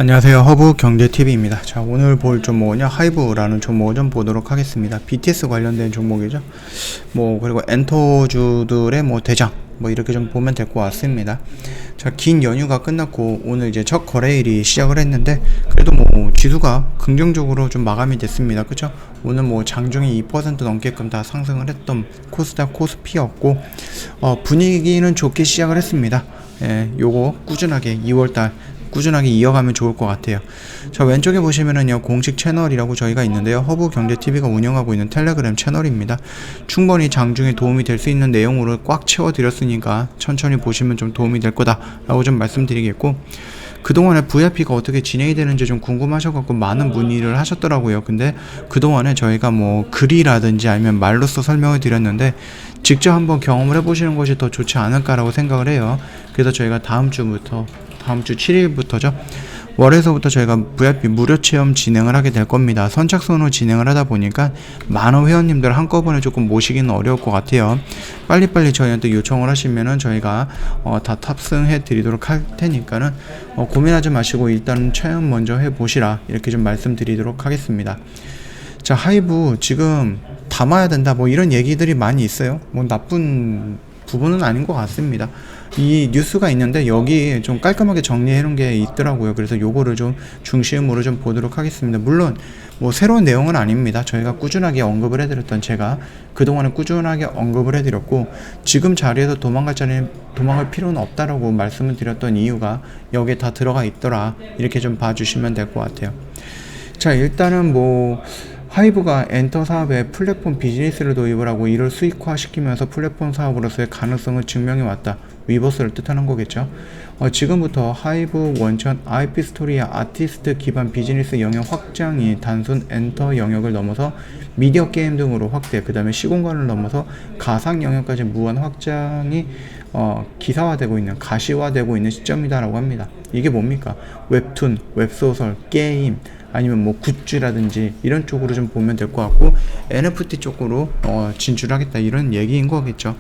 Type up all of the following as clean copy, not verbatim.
안녕하세요. 허브 경제TV입니다. 자, 오늘 볼 종목은요, 하이브라는 종목을 좀 보도록 하겠습니다. BTS 관련된 종목이죠. 그리고 엔터주들의 대장, 이렇게 좀 보면 될 것 같습니다. 자, 긴 연휴가 끝났고, 오늘 이제 첫 거래일이 시작을 했는데, 그래도 지수가 긍정적으로 좀 마감이 됐습니다. 그쵸? 오늘 장중에 2% 넘게끔 다 상승을 했던 코스닥 코스피였고, 분위기는 좋게 시작을 했습니다. 요거 꾸준하게 2월달 꾸준하게 이어가면 좋을 것 같아요. 자, 왼쪽에 보시면은요, 공식 채널이라고 저희가 있는데요, 허브경제TV가 운영하고 있는 텔레그램 채널입니다. 충분히 장중에 도움이 될 수 있는 내용으로 꽉 채워드렸으니까 천천히 보시면 좀 도움이 될 거다라고 좀 말씀드리겠고, 그동안에 VIP가 어떻게 진행이 되는지 좀 궁금하셔갖고 많은 문의를 하셨더라고요. 근데 그동안에 저희가 글이라든지 아니면 말로써 설명을 드렸는데, 직접 한번 경험을 해보시는 것이 더 좋지 않을까라고 생각을 해요. 그래서 저희가 다음 주 7일부터죠. 월에서부터 저희가 VIP 무료 체험 진행을 하게 될 겁니다. 선착순으로 진행을 하다 보니까 많은 회원님들 한꺼번에 조금 모시기는 어려울 것 같아요. 빨리빨리 저희한테 요청을 하시면은 저희가 다 탑승해 드리도록 할 테니까는 고민하지 마시고 일단 체험 먼저 해보시라, 이렇게 좀 말씀드리도록 하겠습니다. 자, 하이브 지금 담아야 된다 이런 얘기들이 많이 있어요. 나쁜 부분은 아닌 것 같습니다. 이 뉴스가 있는데 여기 좀 깔끔하게 정리해 놓은 게 있더라고요. 그래서 요거를 좀 중심으로 좀 보도록 하겠습니다. 물론 새로운 내용은 아닙니다. 저희가 꾸준하게 언급을 해드렸던, 제가 그동안에 꾸준하게 언급을 해드렸고, 지금 자리에서 도망갈 필요는 없다라고 말씀을 드렸던 이유가 여기에 다 들어가 있더라, 이렇게 좀 봐주시면 될 것 같아요. 자, 일단은 하이브가 엔터 사업에 플랫폼 비즈니스를 도입을 하고 이를 수익화 시키면서 플랫폼 사업으로서의 가능성을 증명해 왔다. 위버스를 뜻하는 거겠죠. 지금부터 하이브 원천 IP 스토리와 아티스트 기반 비즈니스 영역 확장이 단순 엔터 영역을 넘어서 미디어 게임 등으로 확대, 그 다음에 시공간을 넘어서 가상 영역까지 무한 확장이 기사화되고 있는, 가시화되고 있는 시점이다라고 합니다. 이게 뭡니까? 웹툰, 웹소설, 게임, 아니면 굿즈라든지 이런 쪽으로 좀 보면 될 것 같고, NFT 쪽으로 진출하겠다, 이런 얘기인 거겠죠.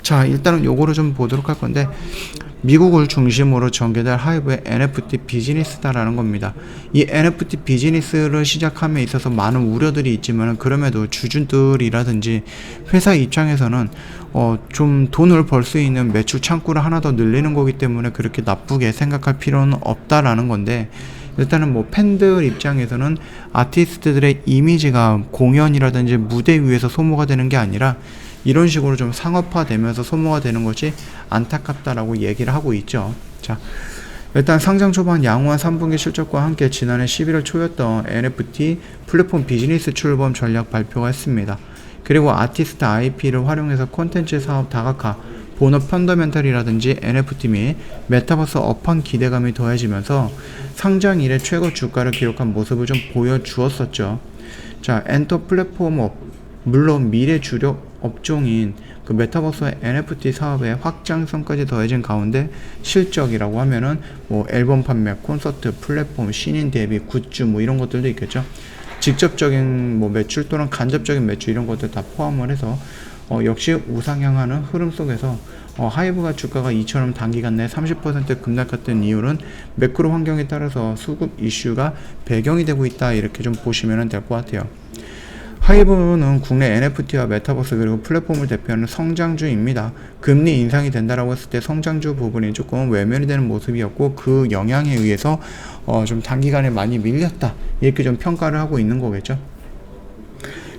자, 일단은 요거를 좀 보도록 할 건데, 미국을 중심으로 전개될 하이브의 NFT 비즈니스다라는 겁니다. 이 NFT 비즈니스를 시작함에 있어서 많은 우려들이 있지만, 그럼에도 주주들이라든지 회사 입장에서는 좀 돈을 벌 수 있는 매출 창구를 하나 더 늘리는 거기 때문에 그렇게 나쁘게 생각할 필요는 없다라는 건데, 일단은 팬들 입장에서는 아티스트들의 이미지가 공연이라든지 무대 위에서 소모가 되는 게 아니라 이런 식으로 좀 상업화되면서 소모가 되는 것이 안타깝다라고 얘기를 하고 있죠. 자, 일단 상장 초반 양호한 3분기 실적과 함께 지난해 11월 초였던 NFT 플랫폼 비즈니스 출범 전략 발표가 했습니다. 그리고 아티스트 IP를 활용해서 콘텐츠 사업 다각화, 본업 펀더멘털이라든지 NFT 및 메타버스 업황 기대감이 더해지면서 상장 이래 최고 주가를 기록한 모습을 좀 보여주었었죠. 자, 엔터 플랫폼업, 물론 미래 주력 업종인 그 메타버스와 NFT 사업의 확장성까지 더해진 가운데 실적이라고 하면은 앨범 판매, 콘서트, 플랫폼, 신인 데뷔, 굿즈 이런 것들도 있겠죠. 직접적인 매출 또는 간접적인 매출 이런 것들 다 포함을 해서 역시 우상향하는 흐름 속에서 하이브가 주가가 이처럼 단기간 내에 30% 급락했던 이유는 매크로 환경에 따라서 수급 이슈가 배경이 되고 있다, 이렇게 좀 보시면 될 것 같아요. 하이브는 국내 NFT와 메타버스 그리고 플랫폼을 대표하는 성장주입니다. 금리 인상이 된다라고 했을 때 성장주 부분이 조금 외면이 되는 모습이었고, 그 영향에 의해서 좀 단기간에 많이 밀렸다, 이렇게 좀 평가를 하고 있는 거겠죠.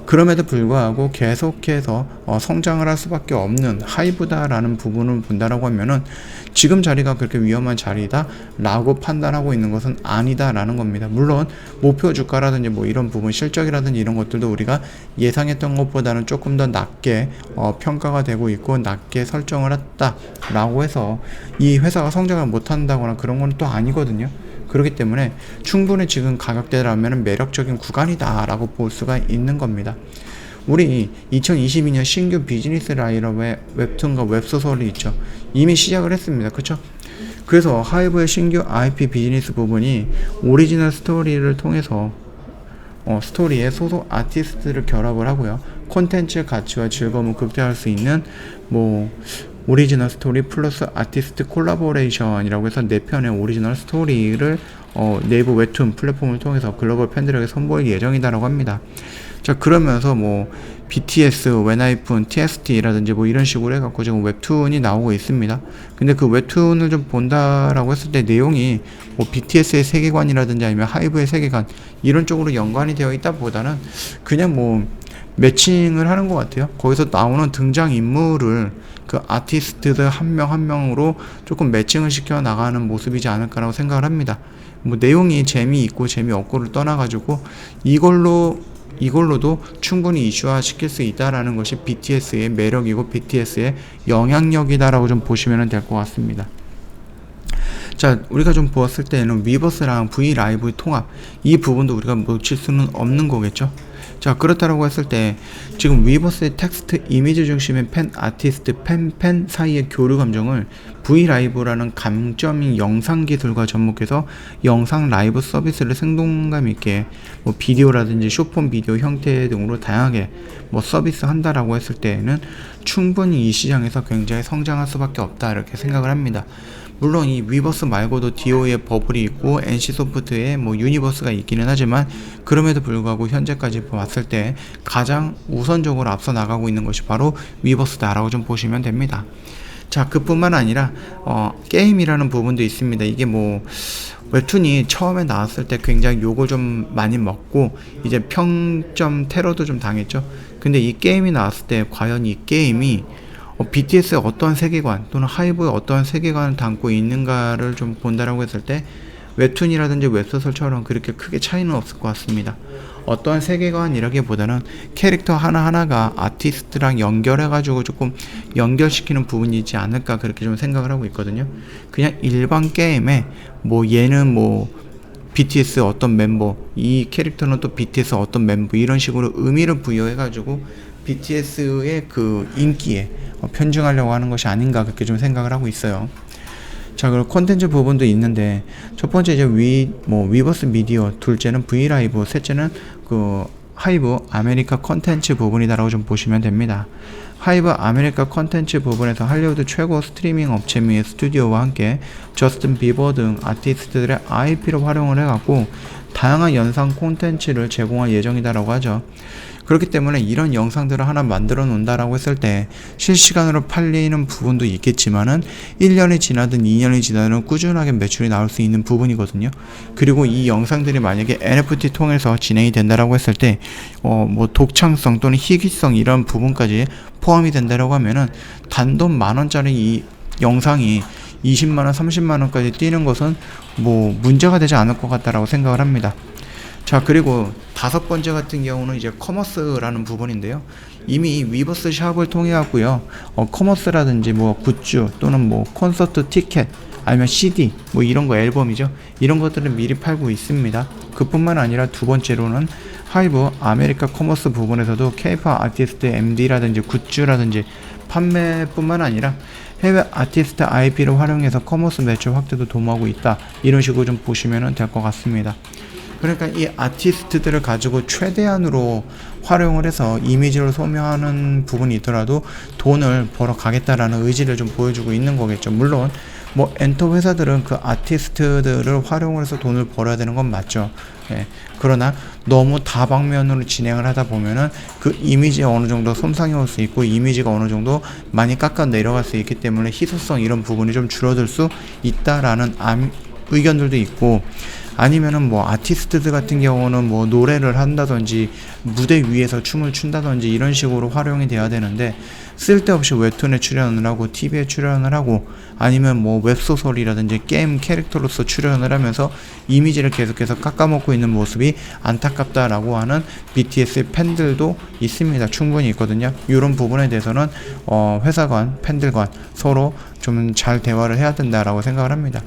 그럼에도 불구하고 계속해서 성장을 할 수밖에 없는 하이브다라는 부분을 본다라고 하면은 지금 자리가 그렇게 위험한 자리다 라고 판단하고 있는 것은 아니다라는 겁니다. 물론 목표 주가라든지 이런 부분, 실적이라든지 이런 것들도 우리가 예상했던 것보다는 조금 더 낮게 평가가 되고 있고 낮게 설정을 했다라고 해서 이 회사가 성장을 못한다거나 그런 건 또 아니거든요. 그렇기 때문에 충분히 지금 가격대라면 매력적인 구간이다 라고 볼 수가 있는 겁니다. 우리 2022년 신규 비즈니스 라인업의 웹툰과 웹소설이 있죠. 이미 시작을 했습니다. 그쵸? 그래서 하이브의 신규 IP 비즈니스 부분이 오리지널 스토리를 통해서 스토리에 소속 아티스트를 결합을 하고요. 콘텐츠 가치와 즐거움을 극대화할 수 있는 오리지널 스토리 플러스 아티스트 콜라보레이션이라고 해서 4편의 오리지널 스토리를 네이버 웹툰 플랫폼을 통해서 글로벌 팬들에게 선보일 예정이다라고 합니다. 자, 그러면서 뭐 BTS, 웬하이픈, TXT라든지 뭐 이런 식으로 해갖고 지금 웹툰이 나오고 있습니다. 근데 그 웹툰을 좀 본다라고 했을 때 내용이 뭐 BTS의 세계관이라든지 아니면 하이브의 세계관 이런 쪽으로 연관이 되어 있다 보다는 그냥 뭐 매칭을 하는 것 같아요. 거기서 나오는 등장인물을 그 아티스트들 한 명 한 명으로 조금 매칭을 시켜 나가는 모습이지 않을까라고 생각을 합니다. 뭐 내용이 재미있고 재미없고를 떠나가지고 이걸로도 충분히 이슈화 시킬 수 있다라는 것이 BTS의 매력이고 BTS의 영향력이다라고 좀 보시면 될 것 같습니다. 자, 우리가 좀 보았을 때는 위버스랑 V 라이브의 통합, 이 부분도 우리가 놓칠 수는 없는 거겠죠. 자, 그렇다라고 했을 때 지금 위버스의 텍스트 이미지 중심의 팬 아티스트 팬 사이의 교류 감정을 V 라이브라는 강점인 영상 기술과 접목해서 영상 라이브 서비스를 생동감 있게 뭐 비디오라든지 숏폼 비디오 형태 등으로 다양하게 뭐 서비스 한다라고 했을 때에는 충분히 이 시장에서 굉장히 성장할 수밖에 없다 이렇게 생각을 합니다. 물론 이 위버스 말고도 디오의 버블이 있고 NC소프트의 뭐 유니버스가 있기는 하지만 그럼에도 불구하고 현재까지 봤을 때 가장 우선적으로 앞서 나가고 있는 것이 바로 위버스다라고 좀 보시면 됩니다. 자, 그뿐만 아니라 게임이라는 부분도 있습니다. 이게 뭐 웹툰이 처음에 나왔을 때 굉장히 욕을 좀 많이 먹고 이제 평점 테러도 좀 당했죠. 근데 이 게임이 나왔을 때 과연 이 게임이 BTS의 어떠한 세계관 또는 하이브의 어떠한 세계관을 담고 있는가를 좀 본다라고 했을 때 웹툰이라든지 웹소설처럼 그렇게 크게 차이는 없을 것 같습니다. 어떠한 세계관이라기보다는 캐릭터 하나하나가 아티스트랑 연결해가지고 조금 연결시키는 부분이지 않을까 그렇게 좀 생각을 하고 있거든요. 그냥 일반 게임에 뭐 얘는 뭐 BTS 어떤 멤버, 이 캐릭터는 또 BTS 어떤 멤버 이런 식으로 의미를 부여해가지고 BTS의 그 인기에 편중하려고 하는 것이 아닌가 그렇게 좀 생각을 하고 있어요. 자, 그리고 콘텐츠 부분도 있는데 첫 번째 이제 위버스 미디어, 둘째는 V 라이브, 셋째는 그 하이브 아메리카 콘텐츠 부분이다라고 좀 보시면 됩니다. 하이브 아메리카 콘텐츠 부분에서 할리우드 최고 스트리밍 업체 및 스튜디오와 함께 저스틴 비버 등 아티스트들의 IP를 활용을 해갖고 다양한 연상 콘텐츠를 제공할 예정이다라고 하죠. 그렇기 때문에 이런 영상들을 하나 만들어 놓는다라고 했을 때 실시간으로 팔리는 부분도 있겠지만은 1년이 지나든 2년이 지나든 꾸준하게 매출이 나올 수 있는 부분이거든요. 그리고 이 영상들이 만약에 NFT 통해서 진행이 된다라고 했을 때 뭐 독창성 또는 희귀성 이런 부분까지 포함이 된다라고 하면은 단돈 10,000원짜리 이 영상이 20만원, 30만원까지 뛰는 것은 뭐 문제가 되지 않을 것 같다라고 생각을 합니다. 자, 그리고 다섯 번째 같은 경우는 이제 커머스라는 부분인데요. 이미 위버스 샵을 통해 갖고요. 커머스라든지 뭐 굿즈 또는 뭐 콘서트 티켓 아니면 CD 뭐 이런 거 앨범이죠. 이런 것들을 미리 팔고 있습니다. 그뿐만 아니라 두 번째로는 하이브 아메리카 커머스 부분에서도 K-pop 아티스트 MD라든지 굿즈라든지 판매뿐만 아니라 해외 아티스트 IP를 활용해서 커머스 매출 확대도 도모하고 있다. 이런 식으로 좀 보시면 될 것 같습니다. 그러니까 이 아티스트들을 가지고 최대한으로 활용을 해서 이미지를 소모하는 부분이 있더라도 돈을 벌어 가겠다라는 의지를 좀 보여주고 있는 거겠죠. 물론 뭐 엔터 회사들은 그 아티스트들을 활용을 해서 돈을 벌어야 되는 건 맞죠. 예. 그러나 너무 다방면으로 진행을 하다 보면은 그 이미지에 어느 정도 손상이 올 수 있고 이미지가 어느 정도 많이 깎아 내려갈 수 있기 때문에 희소성 이런 부분이 좀 줄어들 수 있다라는 의견들도 있고, 아니면은 뭐 아티스트들 같은 경우는 뭐 노래를 한다든지 무대 위에서 춤을 춘다든지 이런 식으로 활용이 돼야 되는데 쓸데없이 웹툰에 출연을 하고 TV에 출연을 하고 아니면 뭐 웹소설이라든지 게임 캐릭터로서 출연을 하면서 이미지를 계속해서 깎아먹고 있는 모습이 안타깝다라고 하는 BTS의 팬들도 있습니다. 충분히 있거든요. 이런 부분에 대해서는 회사 간 팬들 간 서로 좀 잘 대화를 해야 된다라고 생각을 합니다.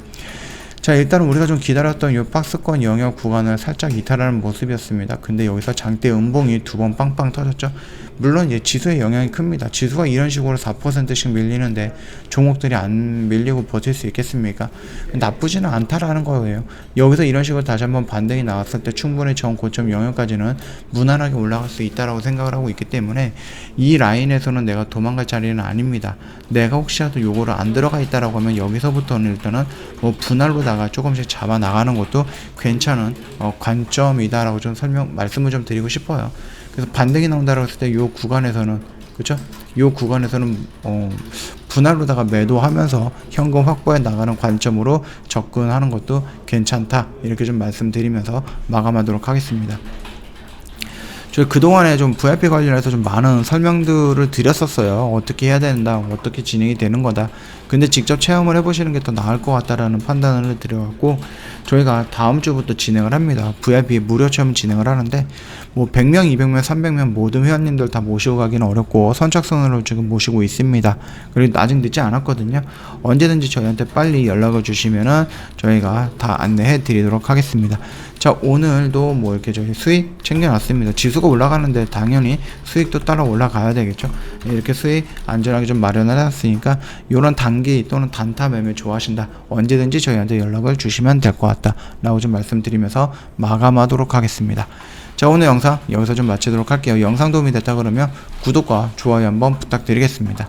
자, 일단은 우리가 좀 기다렸던 이 박스권 영역 구간을 살짝 이탈하는 모습이었습니다. 근데 여기서 장대 음봉이 두 번 빵빵 터졌죠. 물론 지수의 영향이 큽니다. 지수가 이런 식으로 4%씩 밀리는데 종목들이 안 밀리고 버틸 수 있겠습니까? 나쁘지는 않다라는 거예요. 여기서 이런 식으로 다시 한번 반등이 나왔을 때 충분히 전 고점 영역까지는 무난하게 올라갈 수 있다라고 생각을 하고 있기 때문에 이 라인에서는 내가 도망갈 자리는 아닙니다. 내가 혹시라도 요거를 안 들어가 있다라고 하면 여기서부터는 일단은 뭐 분할로다가 조금씩 잡아 나가는 것도 괜찮은 관점이다라고 좀 말씀을 좀 드리고 싶어요. 그래서 반등이 나온다고 했을 때 요 구간에서는, 그쵸? 요 구간에서는 분할로다가 매도하면서 현금 확보해 나가는 관점으로 접근하는 것도 괜찮다, 이렇게 좀 말씀드리면서 마감하도록 하겠습니다. 저희 그동안에 좀 VIP 관련해서 좀 많은 설명들을 드렸었어요. 어떻게 해야 된다, 어떻게 진행이 되는 거다. 근데 직접 체험을 해보시는 게 더 나을 것 같다라는 판단을 드려갖고 저희가 다음 주부터 진행을 합니다. VIP 무료 체험 진행을 하는데 뭐 100명, 200명, 300명 모든 회원님들 다 모시고 가기는 어렵고 선착순으로 지금 모시고 있습니다. 그리고 아직 늦지 않았거든요. 언제든지 저희한테 빨리 연락을 주시면은 저희가 다 안내해 드리도록 하겠습니다. 자, 오늘도 뭐 이렇게 저희 수익 챙겨놨습니다. 지수가 올라가는데 당연히 수익도 따라 올라가야 되겠죠. 이렇게 수익 안전하게 좀 마련해놨으니까 요런 단기 또는 단타 매매 좋아하신다, 언제든지 저희한테 연락을 주시면 될 것 같다 라고 좀 말씀드리면서 마감하도록 하겠습니다. 자, 오늘 영상 여기서 좀 마치도록 할게요. 영상 도움이 됐다 그러면 구독과 좋아요 한번 부탁드리겠습니다.